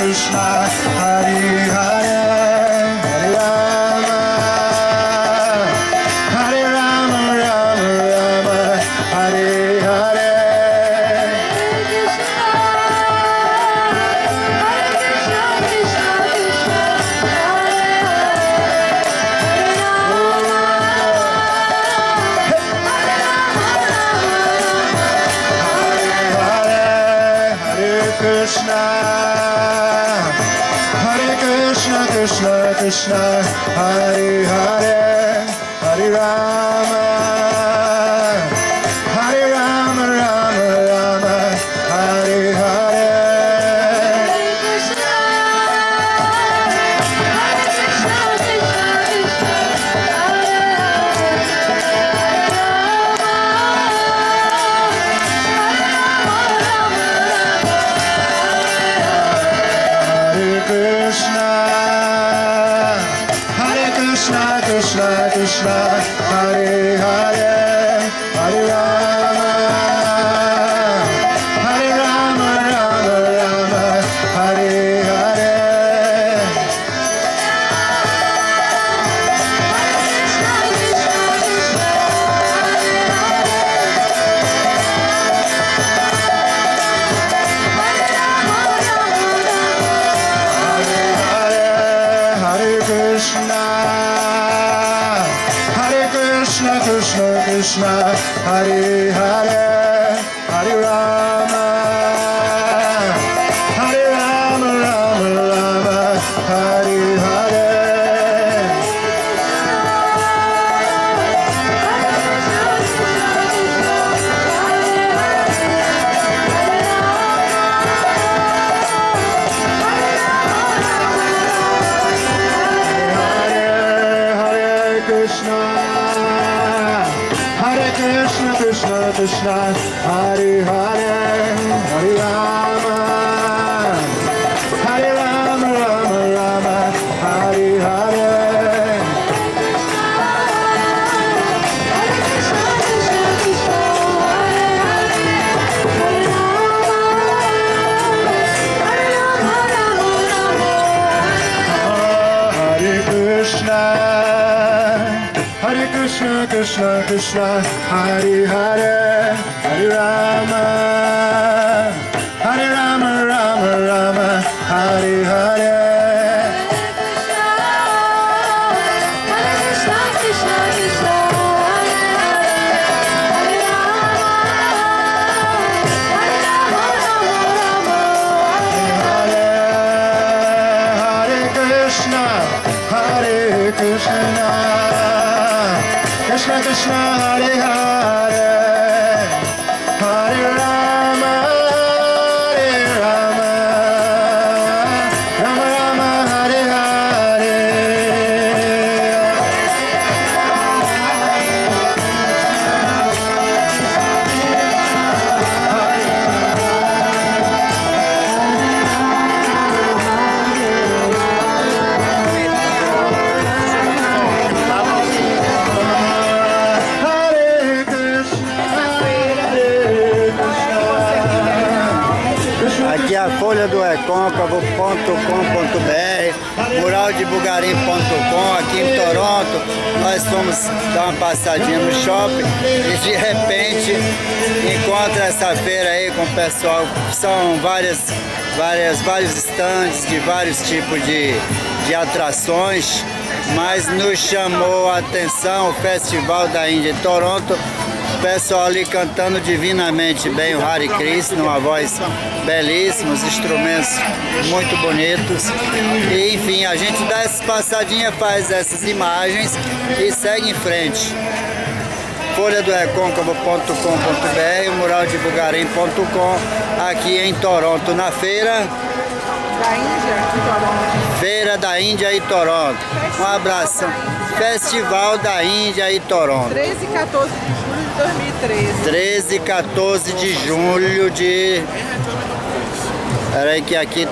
Krishna, Hare Hare, Hare Rama, Hare Rama, Rama Rama, Hare Hare. Krishna, Hare Krishna, Krishna Krishna, Hare Hare, Hare Rama, Hare Rama, Rama Rama, Hare Hare. Krishna, Hare Krishna, Krishna Krishna, Hare Hare, Hare Rama, Hare Rama, Rama Rama, Hare Hare. Krishna, Hare Krishna, Krishna Krishna, Hare Hare, Hare Rama, Hare Rama, Rama Rama, Hare Hare. Krishna, Hare Krishna, Krishna Krishna, Hare Hare, Hare Rama, Hare Rama, Rama Rama, Hare Hare. Hare Krishna, Krishna Krishna, Hare Hare, Hare Rama, Hare Rama, Rama Rama, Hare Hare. Krishna, Krishna Krishna, Hare Hare, Hare Rama, Hare Rama, Rama Rama, Hare Hare. Aqui é a folha do recôncavo.com.br, muraldebugarim.com, aqui em Toronto. Nós fomos dar uma passadinha no shopping e de repente encontra essa feira aí com o pessoal. São vários stands de vários tipos de atrações, mas nos chamou a atenção o Festival da Índia em Toronto. O pessoal ali cantando divinamente bem o Hare Krishna, uma voz belíssima, os instrumentos muito bonitos. E enfim, a gente dá essa passadinha, faz essas imagens e segue em frente. Folha do recôncavo.com.br, muraldebugarim.com, aqui em Toronto, na feira da Índia em Toronto. Feira da Índia e Toronto. Um abraço. Festival da Índia e Toronto. 13 e 14 de julho de 2013. 13 e 14 de julho de... Peraí que aqui